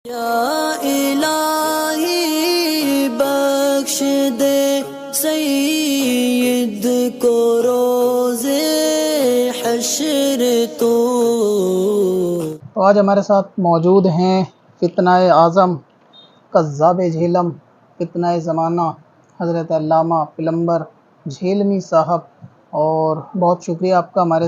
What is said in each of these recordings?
یا الہی بخش دے سید کو روز حشر تو آج ہمارے ساتھ موجود ہیں فتنہ اعظم قذاب جہلم فتنہ زمانہ حضرت علامہ پلمبر جھیلمی صاحب، اور بہت شکریہ آپ کا ہمارے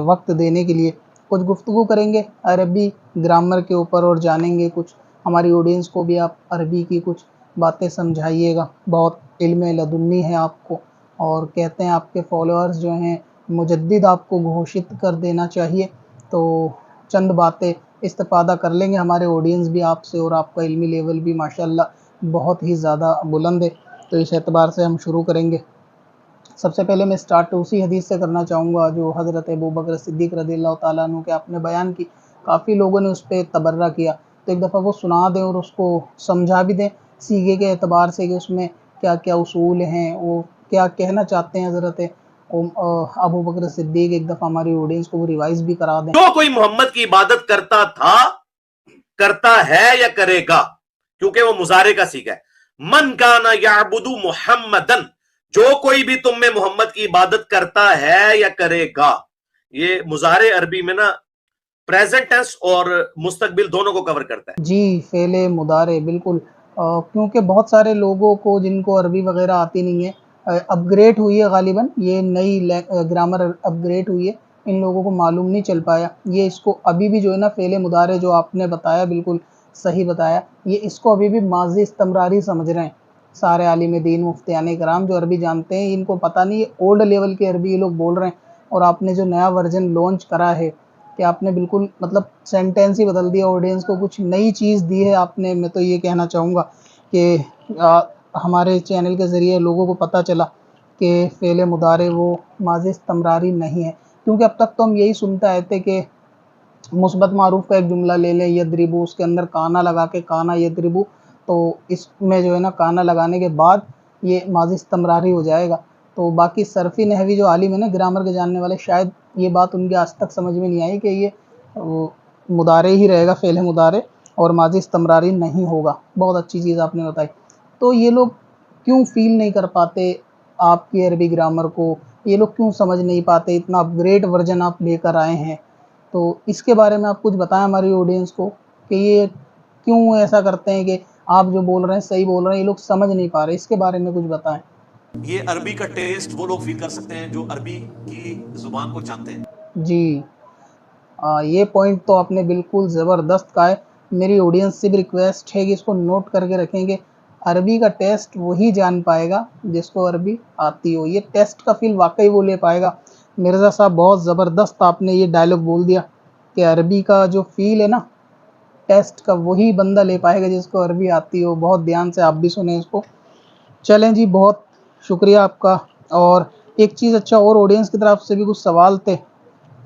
وقت دینے کے لیے۔ کچھ گفتگو کریں گے عربی گرامر کے اوپر اور جانیں گے کچھ، ہماری آڈینس کو بھی آپ عربی کی کچھ باتیں سمجھائیے گا۔ بہت علم لدنی ہے آپ کو، اور کہتے ہیں آپ کے فالوورز جو ہیں مجدد آپ کو گھوشت کر دینا چاہیے، تو چند باتیں استفادہ کر لیں گے۔ ہمارے آڈینس بھی آپ سے، اور آپ کا علمی لیول بھی ماشاءاللہ بہت ہی زیادہ بلند ہے، تو اس اعتبار سے ہم شروع کریں گے۔ سب سے پہلے میں سٹارٹ اسی حدیث سے کرنا چاہوں گا جو حضرت ابوبکر صدیق رضی اللہ تعالیٰ عنہ کے آپ نے بیان کی۔ کافی لوگوں نے اس پہ تبرہ کیا، تو ایک دفعہ وہ سنا دیں اور اس کو سمجھا بھی دیں سیغے کے اعتبار سے کہ اس میں کیا کیا اصول ہیں، وہ کیا کہنا چاہتے ہیں حضرت ابوبکر صدیق۔ ایک دفعہ ہماری آڈینس کو وہ ریوائز بھی کرا دیں۔ جو کوئی محمد کی عبادت کرتا تھا، کرتا ہے یا کرے گا، کیونکہ وہ مضارع کا صیغہ ہے۔ من کان یعبد محمدن، جو کوئی بھی تم میں محمد کی عبادت کرتا ہے یا کرے گا۔ یہ مضارع عربی میں نا پریزنٹ ٹینس اور مستقبل دونوں کو کور کرتا ہے۔ جی، فعل مضارع بالکل، کیونکہ بہت سارے لوگوں کو جن کو عربی وغیرہ آتی نہیں ہے، اپ گریڈ ہوئی ہے غالباً، یہ نئی گرامر اپ گریڈ ہوئی ہے، ان لوگوں کو معلوم نہیں چل پایا۔ یہ اس کو ابھی بھی جو ہے نا فعل مضارع جو آپ نے بتایا بالکل صحیح بتایا، یہ اس کو ابھی بھی ماضی استمراری سمجھ رہے ہیں سارے عالم دین مفتیان کرام جو عربی جانتے ہیں۔ ان کو پتہ نہیں اولڈ لیول کی عربی یہ لوگ بول رہے ہیں، اور آپ نے جو نیا ورژن لانچ کرا ہے کہ آپ نے بالکل مطلب سینٹینس ہی بدل دیا، آڈینس کو کچھ نئی چیز دی ہے آپ نے۔ میں تو یہ کہنا چاہوں گا کہ ہمارے چینل کے ذریعے لوگوں کو پتہ چلا کہ فعل مضارع وہ ماضی استمراری نہیں ہے، کیونکہ اب تک تو ہم یہی سنتے آئے تھے کہ مثبت معروف کا ایک جملہ لے لیں یضربو، اس کے اندر کانا لگا کے کانا یضربو، تو اس میں جو ہے نا کانا لگانے کے بعد یہ ماضی استمراری ہو جائے گا۔ تو باقی صرفی نحوی جو عالم ہے نا گرامر کے جاننے والے، شاید یہ بات ان کے آج تک سمجھ میں نہیں آئی کہ یہ مضارع ہی رہے گا، فعل مضارع، اور ماضی استمراری نہیں ہوگا۔ بہت اچھی چیز آپ نے بتائی۔ تو یہ لوگ کیوں فیل نہیں کر پاتے آپ کی عربی گرامر کو؟ یہ لوگ کیوں سمجھ نہیں پاتے؟ اتنا اپ گریڈ ورژن آپ لے کر آئے ہیں، تو اس کے بارے میں آپ کچھ بتائیں ہماری آڈینس کو کہ یہ کیوں ایسا کرتے ہیں کہ آپ جو بول رہے ہیں صحیح بول رہے ہیں، یہ لوگ سمجھ نہیں پا رہے، اس کے بارے میں کچھ بتائیں۔ یہ عربی کا ٹیسٹ وہ لوگ فیل کر سکتے ہیں جو عربی کی زبان کو جانتے ہیں۔ جی، یہ پوائنٹ تو آپ نے بالکل زبردست کہا ہے۔ میری آڈینس سے بھی ریکویسٹ ہے کہ اس کو نوٹ کر کے رکھیں کہ عربی کا ٹیسٹ وہی جان پائے گا جس کو عربی آتی ہو، یہ ٹیسٹ کا فیل واقعی وہ لے پائے گا۔ مرزا صاحب بہت زبردست آپ نے یہ ڈائلاگ بول دیا کہ عربی کا جو فیل ہے نا ٹیسٹ کا، وہی بندہ لے پائے گا جس کو عربی آتی ہو۔ بہت دھیان سے آپ بھی سنیں اس کو۔ چلیں جی، بہت شکریہ آپ کا۔ اور ایک چیز اچھا اور آڈینس کی طرف سے بھی کچھ سوال تھے،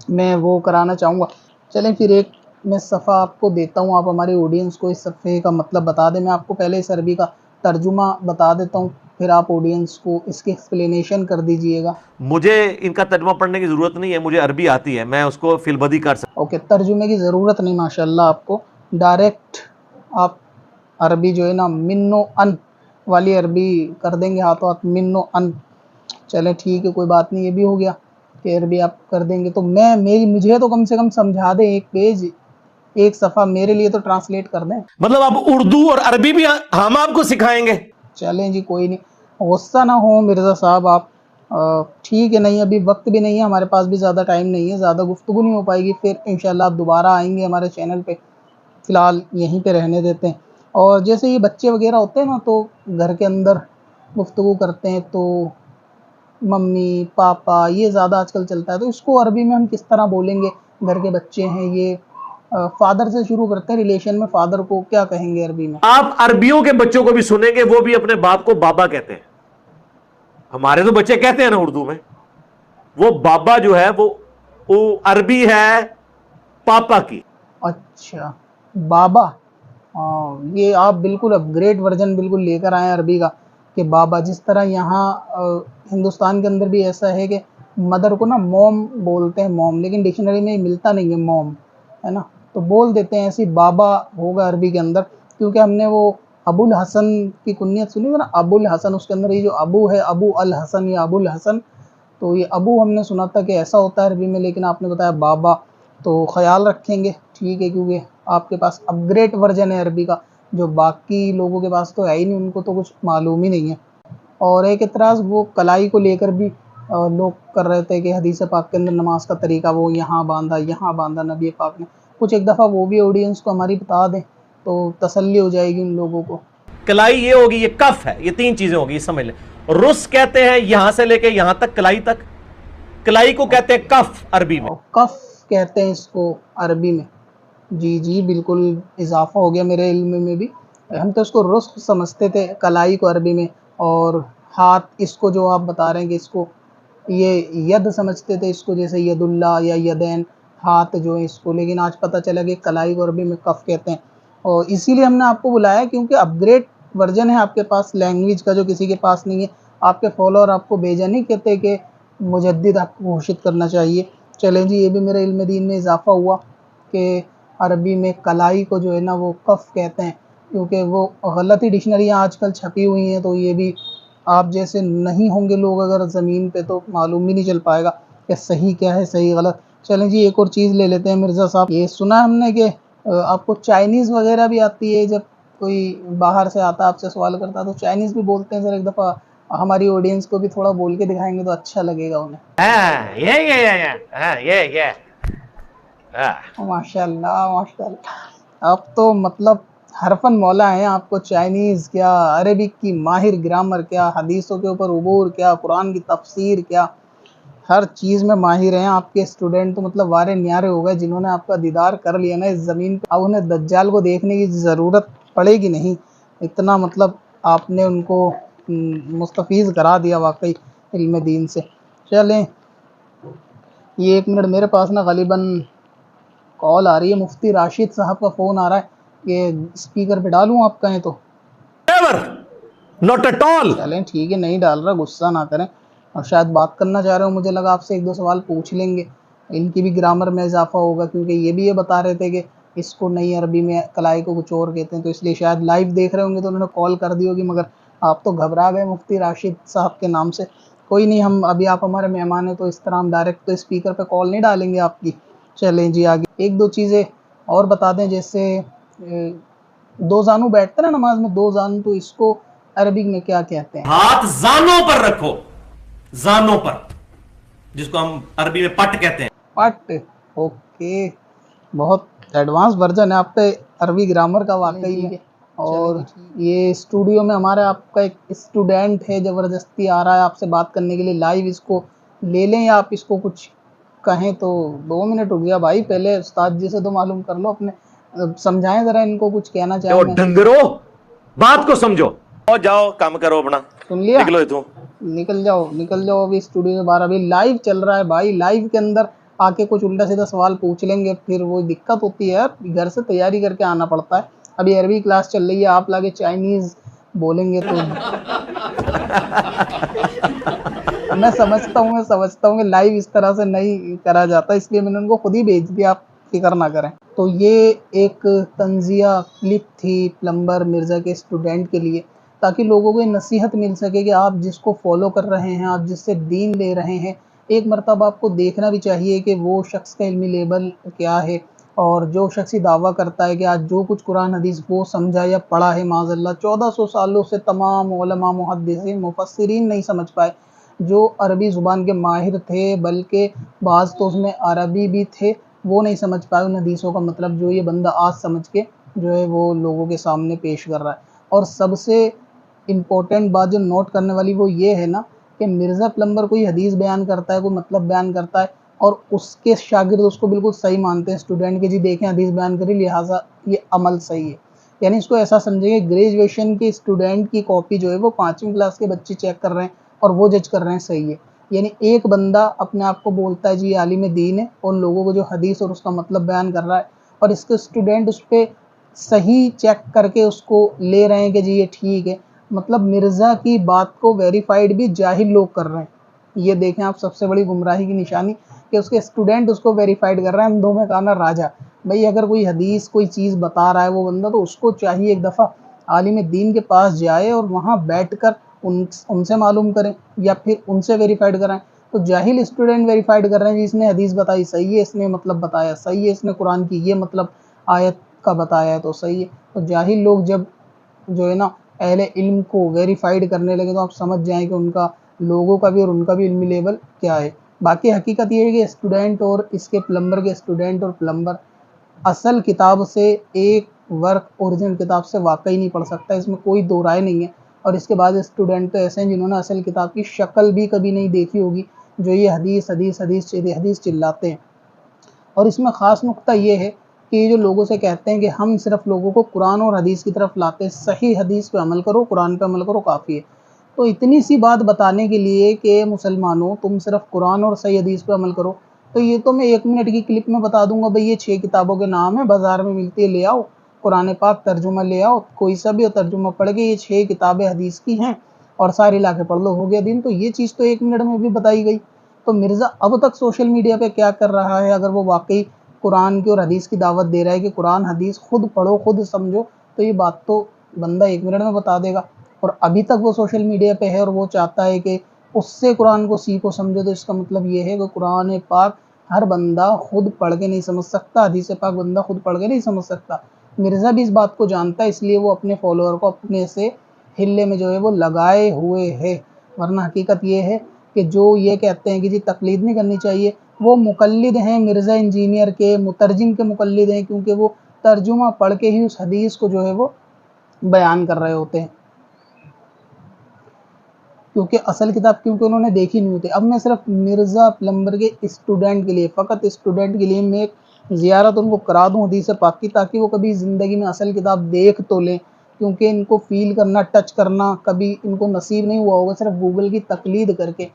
میں وہ کرانا چاہوں گا۔ چلیں پھر ایک میں صفحہ آپ کو دیتا ہوں، آپ ہماری آڈینس کو اس صفحے کا مطلب بتا دیں۔ میں آپ کو پہلے اس عربی کا ترجمہ بتا دیتا ہوں، پھر آپ آڈینس کو اس کی ایکسپلینیشن کر دیجئے گا۔ مجھے ان کا ترجمہ پڑھنے کی ضرورت نہیں ہے، مجھے عربی آتی ہے، میں اس کو فی البدی کر سکتا اوکے، ترجمے کی ضرورت نہیں ماشاءاللہ آپ کو، ڈائریکٹ آپ عربی جو ہے نا من و ان والی عربی کر دیں گے، ہاتھوں ہاتھ من و ان۔ چلیں ٹھیک ہے، کوئی بات نہیں، یہ بھی ہو گیا کہ عربی آپ کر دیں گے۔ تو مجھے تو کم سے کم سمجھا دیں، ایک پیج ایک صفحہ میرے لیے تو ٹرانسلیٹ کر دیں۔ مطلب اب اردو اور عربی بھی ہم آپ کو سکھائیں گے؟ چلیں جی، کوئی نہیں، غصہ نہ ہوں مرزا صاحب آپ، ٹھیک ہے، نہیں ابھی وقت بھی نہیں ہے ہمارے پاس، بھی زیادہ ٹائم نہیں ہے، زیادہ گفتگو نہیں ہو پائے گی، پھر انشاءاللہ آپ دوبارہ آئیں گے ہمارے چینل پہ، فی الحال یہیں پہ رہنے دیتے ہیں۔ اور جیسے یہ بچے وغیرہ ہوتے ہیں نا، تو گھر کے اندر گفتگو کرتے ہیں تو ممی پاپا یہ زیادہ آج کل چلتا ہے، تو اس کو عربی میں ہم کس طرح بولیں گے؟ گھر کے بچے ہیں یہ، فادر سے شروع کرتے ہیں، ریلیشن میں فادر کو کیا کہیں گے عربی میں؟ آپ عربیوں کے بچوں کو بھی سنیں گے، وہ بھی اپنے باپ کو بابا کہتے ہیں۔ ہمارے تو بچے کہتے ہیں نا اردو میں، وہ بابا جو ہے وہ عربی ہے پاپا کی۔ اچھا، بابا، یہ آپ بالکل اپ گریڈ ورژن بالکل لے کر آئے ہیں عربی کا کہ بابا، جس طرح یہاں ہندوستان کے اندر بھی ایسا ہے کہ مدر کو نا موم بولتے ہیں، موم، لیکن ڈکشنری میں ملتا نہیں ہے موم، ہے نا، تو بول دیتے ہیں ایسی بابا ہوگا عربی کے اندر، کیونکہ ہم نے وہ ابو الحسن کی کنیت سنی تھی نا، ابو الحسن، اس کے اندر یہ جو ابو ہے ابو الحسن یا ابو الحسن، تو یہ ابو ہم نے سنا تھا کہ ایسا ہوتا ہے عربی میں، لیکن آپ نے بتایا بابا، تو خیال رکھیں گے ٹھیک ہے، کیونکہ آپ کے پاس اپ گریڈ ورژن ہے عربی کا جو باقی لوگوں کے پاس تو ہے ہی نہیں، ان کو تو کچھ معلوم ہی نہیں ہے۔ اور ایک اعتراض وہ کلائی کو لے کر بھی لوگ کر رہے تھے کہ حدیث پاک کے اندر نماز کا طریقہ وہ یہاں باندھا نبی پاک نے، کچھ ایک دفعہ وہ بھی آڈینس کو ہماری بتا دیں تو تسلی ہو جائے گی ان لوگوں کو۔ کلائی یہ ہوگی، یہ کف ہے، یہ تین چیزیں ہوگی، یہ سمجھ لیں۔ رس کہتے ہیں یہاں سے لے کے یہاں تک کلائی تک، کلائی کو کہتے ہیں کف عربی میں، اور کف کہتے ہیں اس کو عربی میں۔ جی جی بالکل اضافہ ہو گیا میرے علم میں بھی، ہم تو اس کو رسخ سمجھتے تھے کلائی کو عربی میں، اور ہاتھ اس کو جو آپ بتا رہے ہیں کہ اس کو یہ ید سمجھتے تھے اس کو، جیسے ید اللہ یا یدین ہاتھ جو ہے اس کو، لیکن آج پتہ چلا کہ کلائی کو عربی میں کف کہتے ہیں۔ اور اسی لیے ہم نے آپ کو بلایا کیونکہ اپ گریڈ ورژن ہے آپ کے پاس لینگویج کا جو کسی کے پاس نہیں ہے۔ آپ کے فالوور آپ کو بھیجا نہیں کہتے کہ مجدد آپ کو گھوشت کرنا چاہیے۔ چلیں جی، یہ بھی میرے علم دین میں اضافہ ہوا کہ عربی میں کلائی کو جو ہے نا وہ کف کہتے ہیں، کیونکہ وہ غلطی ڈکشنریاں آج کل چھپی ہوئی ہیں، تو یہ بھی آپ جیسے نہیں ہوں گے لوگ اگر زمین پہ تو معلوم بھی نہیں چل پائے گا کہ صحیح کیا ہے صحیح غلط۔ چلیں جی ایک اور چیز لے لیتے ہیں مرزا صاحب، یہ سنا ہے ہم نے کہ آپ کو چائنیز وغیرہ بھی آتی ہے، جب کوئی باہر سے آتا آپ سے سوال کرتا تو چائنیز بھی بولتے ہیں، ذرا ایک دفعہ ہماری آڈینس کو بھی تھوڑا بول کے دکھائیں گے تو اچھا لگے گا انہیں۔ ماشاء اللہ ماشاء اللہ، آپ تو مطلب حرفن مولا ہیں، آپ کو چائنیز کیا، عربک کی ماہر گرامر کیا، حدیثوں کے اوپر عبور کیا، قرآن کی تفسیر کیا، ہر چیز میں ماہر ہیں۔ آپ کے اسٹوڈنٹ تو مطلب وارے نیارے ہو گئے جنہوں نے آپ کا دیدار کر لیا نا اس زمین پہ، اب انہیں دجال کو دیکھنے کی ضرورت پڑے گی نہیں، اتنا مطلب آپ نے ان کو مستفیض کرا دیا واقعی علم دین سے۔ چلیں یہ ایک منٹ میرے پاس نا غالباً کال آ رہی ہے، مفتی راشد صاحب کا فون آ رہا ہے، یہ اسپیکر پہ ڈالوں آپ کہیں تو؟ not at all۔ چلیں ٹھیک ہے، نہیں ڈال رہا، غصہ نہ کریں، اور شاید بات کرنا چاہ رہے ہو، مجھے لگا آپ سے ایک دو سوال پوچھ لیں گے، ان کی بھی گرامر میں اضافہ ہوگا، کیونکہ یہ بھی یہ بتا رہے تھے کہ اس کو نئی عربی میں کلائی کو کچھ اور کہتے ہیں، تو اس لیے شاید لائیو دیکھ رہے ہوں گے تو انہوں نے کال کر دی ہوگی، مگر آپ تو گھبرا گئے مفتی راشد صاحب کے نام سے۔ کوئی نہیں، ہم ابھی آپ ہمارے مہمان ہیں تو اس طرح ہم ڈائریکٹ تو اسپیکر پہ کال نہیں ڈالیں گے آپ کی۔ چلیں جی آگے ایک دو چیزیں اور بتا دیں، جیسے دو زانو بیٹھتے نا نماز میں، دو زانو، تو اس کو عربک میں کیا کہتے ہیں؟ ہاتھ زانوں پر رکھو، زانوں پر، جس کو ہم عربی میں پٹ کہتے ہیں۔ پٹ، اوکے، بہت ایڈوانس ورژن ہے آپ پہ عربی گرامر کا واقعی میں۔ اور یہ اسٹوڈیو میں ہمارا آپ کا ایک اسٹوڈنٹ ہے، زبردستی آ رہا ہے آپ سے بات کرنے کے لیے لائیو، اس کو لے لیں یا آپ اس کو کچھ کہیں تو؟ 2 منٹ ہو گیا بھائی، پہلے استاد جی سے تو معلوم کر لو، اپنے سمجھائیں ذرا ان کو، کچھ کہنا چاہیں میں۔ ڈنگرو بات کو سمجھو، جاؤ کام کرو اپنا، سن لیا؟ نکلو اتوں، نکل جاؤ ابھی اسٹوڈیو سے باہر، ابھی لائیو چل رہا ہے بھائی، لائیو کے اندر آ کے کچھ الٹا سیدھا سوال پوچھ لیں گے پھر وہ دقت ہوتی ہے یار، گھر سے تیاری کر کے آنا پڑتا ہے، ابھی عربی کلاس چل رہی ہے، آپ لاگے چائنیز بولیں گے تو میں سمجھتا ہوں کہ لائیو اس طرح سے نہیں کرا جاتا، اس لیے میں نے ان کو خود ہی بھیج دیا، آپ فکر نہ کریں۔ تو یہ ایک تنزیہ کلپ تھی پلمبر مرزا کے اسٹوڈنٹ کے لیے، تاکہ لوگوں کو یہ نصیحت مل سکے کہ آپ جس کو فالو کر رہے ہیں، آپ جس سے دین لے رہے ہیں، ایک مرتبہ آپ کو دیکھنا بھی چاہیے کہ وہ شخص کا علمی لیبل کیا ہے، اور جو شخص دعویٰ کرتا ہے کہ آج جو کچھ قرآن حدیث وہ سمجھا یا پڑھا ہے، معاذ اللہ 1400 سالوں سے تمام علماء محدثین مفسرین نہیں سمجھ پائے، جو عربی زبان کے ماہر تھے، بلکہ بعض تو اس میں عربی بھی تھے، وہ نہیں سمجھ پائے ان حدیثوں کا مطلب، جو یہ بندہ آج سمجھ کے جو ہے وہ لوگوں کے سامنے پیش کر رہا ہے۔ اور سب سے امپورٹنٹ بات جو نوٹ کرنے والی وہ یہ ہے نا کہ مرزا پلمبر کوئی حدیث بیان کرتا ہے، کوئی مطلب بیان کرتا ہے، اور اس کے شاگرد اس کو بالکل صحیح مانتے ہیں، اسٹوڈنٹ کے جی دیکھیں حدیث بیان کری لہٰذا یہ عمل صحیح ہے، یعنی اس کو ایسا سمجھیں کہ گریجویشن کی اسٹوڈنٹ کی کاپی جو ہے وہ 5ویں کلاس کے بچے چیک کر رہے ہیں اور وہ جج کر رہے ہیں صحیح ہے، یعنی ایک بندہ اپنے آپ کو بولتا ہے جی یہ عالم دین ہے، اور لوگوں کو جو حدیث اور اس کا مطلب بیان کر رہا ہے، اور اس کے اسٹوڈنٹ اس پہ صحیح چیک کر کے اس کو لے رہے ہیں کہ جی یہ ٹھیک ہے، مطلب مرزا کی بات کو ویریفائڈ بھی جاہل لوگ کر رہے ہیں۔ یہ دیکھیں آپ سب سے بڑی گمراہی کی نشانی کہ اس کے اسٹوڈنٹ اس کو ویریفائڈ کر رہے ہیں، اندھوں میں کانا راجا، بھئی اگر کوئی حدیث کوئی چیز بتا رہا ہے وہ بندہ، تو اس کو چاہیے ایک دفعہ عالم دین کے پاس جائے اور وہاں بیٹھ کر ان سے معلوم کریں یا پھر ان سے ویریفائڈ کرائیں۔ تو جاہل اسٹوڈنٹ ویریفائڈ کر رہے ہیں جی اس نے حدیث بتائی صحیح ہے، اس نے مطلب بتایا صحیح ہے، اس نے قرآن کی یہ مطلب آیت کا بتایا ہے تو صحیح ہے۔ تو جاہل لوگ جب جو ہے نا اہل علم کو ویریفائڈ کرنے لگے تو آپ سمجھ جائیں کہ ان کا لوگوں کا بھی اور ان کا بھی علمی لیول کیا ہے۔ باقی حقیقت یہ ہے کہ اسٹوڈنٹ اور اس کے پلمبر کے اسٹوڈنٹ اور پلمبر اصل کتاب سے ایک ورک اوریجنل کتاب سے واقعی نہیں پڑھ سکتا، اس میں کوئی دو رائے نہیں ہے۔ اور اس کے بعد اسٹوڈنٹ تو ایسے ہیں جنہوں نے اصل کتاب کی شکل بھی کبھی نہیں دیکھی ہوگی، جو یہ حدیث حدیث حدیث حدیث چلاتے ہیں۔ اور اس میں خاص نقطہ یہ ہے کہ یہ جو لوگوں سے کہتے ہیں کہ ہم صرف لوگوں کو قرآن اور حدیث کی طرف لاتے ہیں، صحیح حدیث پہ عمل کرو، قرآن پہ عمل کرو، کافی ہے۔ تو اتنی سی بات بتانے کے لیے کہ مسلمانوں تم صرف قرآن اور صحیح حدیث پہ عمل کرو، تو یہ تو میں 1 منٹ کی کلپ میں بتا دوں گا بھئی یہ 6 کتابوں کے نام ہیں، بازار میں ملتی ہے، لے آؤ، قرآن پاک ترجمہ لے آؤ، کوئی سا بھی ترجمہ پڑھ کے یہ 6 کتابیں حدیث کی ہیں اور ساری لا کے پڑھ لو، ہو گیا دن۔ تو یہ چیز تو 1 منٹ میں بھی بتائی گئی۔ تو مرزا اب تک سوشل میڈیا پہ کیا کر رہا ہے؟ اگر وہ واقعی قرآن کی اور حدیث کی دعوت دے رہا ہے کہ قرآن حدیث خود پڑھو خود سمجھو، تو یہ بات تو بندہ 1 منٹ میں بتا دے گا۔ اور ابھی تک وہ سوشل میڈیا پہ ہے اور وہ چاہتا ہے کہ اس سے قرآن کو سیکھو سمجھو، تو اس کا مطلب یہ ہے کہ قرآن پاک ہر بندہ خود پڑھ کے نہیں سمجھ سکتا، حدیث پاک بندہ خود پڑھ کے نہیں سمجھ سکتا۔ مرزا بھی اس بات کو جانتا ہے، اس لیے وہ اپنے فالوور کو اپنے سے ہلے میں جو ہے وہ لگائے ہوئے ہے۔ ورنہ حقیقت یہ ہے کہ جو یہ کہتے ہیں کہ جی تقلید نہیں کرنی چاہیے، وہ مقلد ہیں مرزا انجینئر کے، مترجم کے مقلد ہیں، کیونکہ وہ ترجمہ پڑھ کے ہی اس حدیث کو جو ہے وہ بیان کر رہے ہوتے ہیں، کیونکہ اصل کتاب کیونکہ انہوں نے دیکھی نہیں ہوتی۔ اب میں صرف مرزا پلمبر کے اسٹوڈنٹ کے لیے، فقط اسٹوڈنٹ کے لیے میں ایک زیارت ان کو کرا دوں حدیث پاک کی، تاکہ وہ کبھی زندگی میں اصل کتاب دیکھ تو لیں، کیونکہ ان کو فیل کرنا، ٹچ کرنا کبھی ان کو نصیب نہیں ہوا ہوگا، صرف گوگل کی تقلید کر کے۔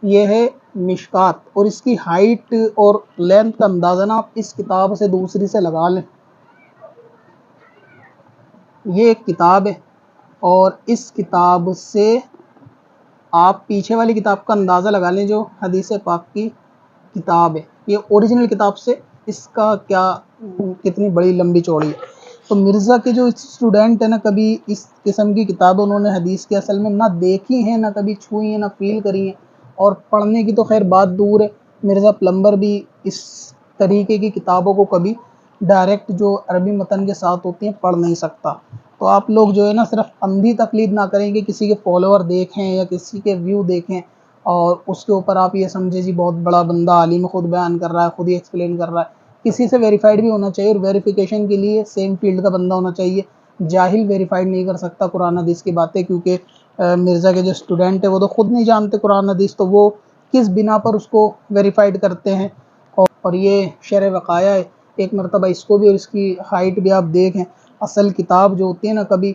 یہ ہے مشکات، اور اس کی ہائٹ اور لینتھ کا اندازہ نا آپ اس کتاب سے دوسری سے لگا لیں۔ یہ ایک کتاب ہے اور اس کتاب سے آپ پیچھے والی کتاب کا اندازہ لگا لیں جو حدیث پاک کی کتاب ہے، یہ اوریجنل کتاب سے اس کا کیا کتنی بڑی لمبی چوڑی ہے۔ تو مرزا کے جو اسٹوڈنٹ ہیں نا، کبھی اس قسم کی کتاب انہوں نے حدیث کے اصل میں نہ دیکھی ہیں، نہ کبھی چھوئی ہیں، نہ فیل کری ہیں، اور پڑھنے کی تو خیر بات دور ہے۔ مرزا پلمبر بھی اس طریقے کی کتابوں کو کبھی ڈائریکٹ جو عربی متن کے ساتھ ہوتی ہیں پڑھ نہیں سکتا۔ تو آپ لوگ جو ہے نا صرف اندھی تقلید نہ کریں کہ کسی کے فالوور دیکھیں یا کسی کے ویو دیکھیں اور اس کے اوپر آپ یہ سمجھیں جی بہت بڑا بندہ عالم خود بیان کر رہا ہے، خود ہی ایکسپلین کر رہا ہے۔ کسی سے ویریفائڈ بھی ہونا چاہیے، اور ویریفیکیشن کے لیے سیم فیلڈ کا بندہ ہونا چاہیے۔ جاہل ویریفائڈ نہیں کر سکتا قرآن حدیث کی باتیں، کیونکہ مرزا کے جو اسٹوڈنٹ ہیں وہ تو خود نہیں جانتے قرآن حدیث، تو وہ کس بنا پر اس کو ویریفائڈ کرتے ہیں۔ اور یہ شرح وقایہ ہے، ایک مرتبہ اس کو بھی اور اس کی ہائٹ بھی آپ دیکھیں۔ اصل کتاب جو ہوتی ہے نا، کبھی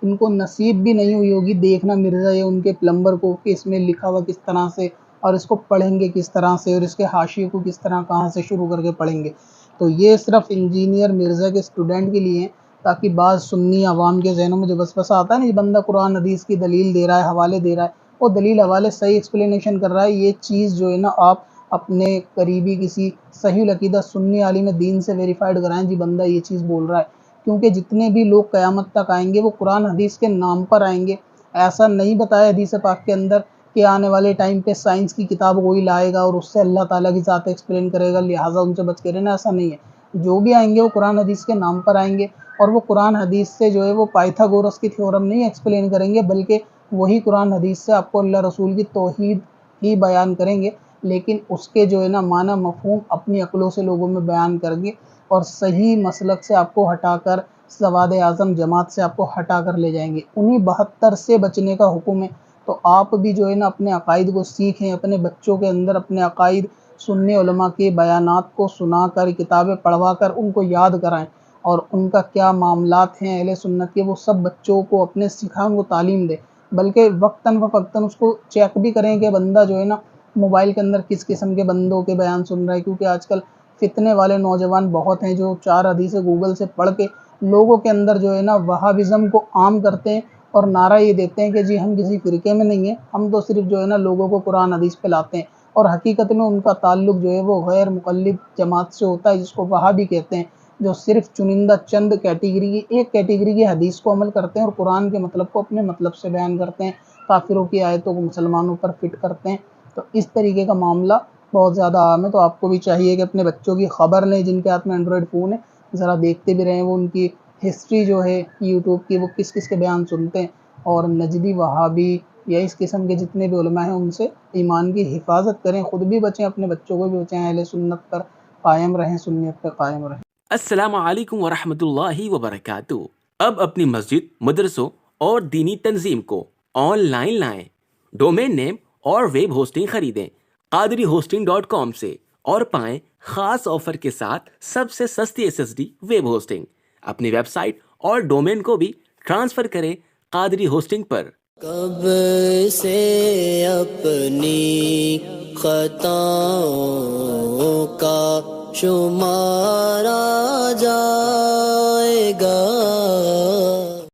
ان کو نصیب بھی نہیں ہوئی ہوگی دیکھنا مرزا یا ان کے پلمبر کو کہ اس میں لکھا ہوا کس طرح سے، اور اس کو پڑھیں گے کس طرح سے، اور اس کے حاشیے کو کس طرح کہاں سے شروع کر کے پڑھیں گے۔ تو یہ صرف انجینئر مرزا کے اسٹوڈنٹ کے لیے ہیں، تاکہ بعض سنی عوام کے ذہنوں میں جو وسوسہ آتا ہے نا، یہ بندہ قرآن حدیث کی دلیل دے رہا ہے، حوالے دے رہا ہے، وہ دلیل حوالے صحیح ایکسپلینیشن کر رہا ہے، یہ چیز جو ہے نا آپ اپنے قریبی کسی صحیح العقیدہ سنی عالم دین سے ویریفائڈ کرائیں جی بندہ یہ چیز بول رہا ہے، کیونکہ جتنے بھی لوگ قیامت تک آئیں گے وہ قرآن حدیث کے نام پر آئیں گے۔ ایسا نہیں بتایا حدیث پاک کے اندر کہ آنے والے ٹائم پہ سائنس کی کتاب وہی لائے گا اور اس سے اللہ تعالیٰ کی ذات ایکسپلین کرے گا، لہٰذا ان سے بچ کے رہنا، ایسا نہیں ہے۔ جو بھی آئیں گے وہ قرآن حدیث کے نام پر آئیں گے، اور وہ قرآن حدیث سے جو ہے وہ پائتھاگورس کی تھیورم نہیں ایکسپلین کریں گے، بلکہ وہی قرآن حدیث سے آپ کو اللہ رسول کی توحید ہی بیان کریں گے، لیکن اس کے جو ہے نا معنی مفہوم اپنی عقلوں سے لوگوں میں بیان کریں گے، اور صحیح مسلک سے آپ کو ہٹا کر، سواد اعظم جماعت سے آپ کو ہٹا کر لے جائیں گے۔ انہی 72 سے بچنے کا حکم ہے۔ تو آپ بھی جو ہے نا اپنے عقائد کو سیکھیں، اپنے بچوں کے اندر اپنے عقائد سنی علماء کے بیانات کو سنا کر، کتابیں پڑھوا کر ان کو یاد کرائیں، اور ان کا کیا معاملات ہیں اہل سنت کے، وہ سب بچوں کو اپنے سکھائیں، ان کو تعلیم دیں، بلکہ وقتاً فوقتاً اس کو چیک بھی کریں کہ بندہ جو ہے نا موبائل کے اندر کس قسم کے بندوں کے بیان سن رہا ہے، کیونکہ آج کل فتنے والے نوجوان بہت ہیں جو 4 حدیثیں گوگل سے پڑھ کے لوگوں کے اندر جو ہے نا وہابزم کو عام کرتے ہیں، اور نعرہ یہ دیتے ہیں کہ جی ہم کسی فرقے میں نہیں ہیں، ہم تو صرف جو ہے نا لوگوں کو قرآن حدیث پہ لاتے ہیں۔ اور حقیقت میں ان کا تعلق جو ہے وہ غیر مقلد جماعت سے ہوتا ہے، جس کو وہابی کہتے ہیں، جو صرف چنندہ چند ایک کیٹیگری کی حدیث کو عمل کرتے ہیں اور قرآن کے مطلب کو اپنے مطلب سے بیان کرتے ہیں، کافروں کی آیتوں کو مسلمانوں پر فٹ کرتے ہیں۔ تو اس طریقے کا معاملہ بہت زیادہ عام ہے۔ تو آپ کو بھی چاہیے کہ اپنے بچوں کی خبر لیں، جن کے ہاتھ میں اینڈرائڈ فون ہے، ذرا دیکھتے بھی رہیں وہ ان کی ہسٹری جو ہے یوٹیوب کی، وہ کس کس کے بیان سنتے ہیں، اور نجدی، وہابی یا اس قسم کے جتنے بھی علماء ہیں ان سے ایمان کی حفاظت کریں، خود بھی بچیں، اپنے بچوں کو بھی بچیں، اہل سنت پر قائم رہیں، سنیت پر قائم رہیں۔ السلام علیکم ورحمۃ اللہ وبرکاتہ۔ اب اپنی مسجد، مدرسوں اور دینی تنظیم کو آن لائن لائیں۔ ڈومین نیم اور ویب ہوسٹنگ خریدیں قادریhosting.com سے اور پائیں خاص آفر کے ساتھ سب سے سستی SSD ویب ہوسٹنگ۔ اپنی ویب سائٹ اور ڈومین کو بھی ٹرانسفر کریں قادری ہوسٹنگ پر۔ کب سے اپنی خطاؤں کا شمارا جائے گا،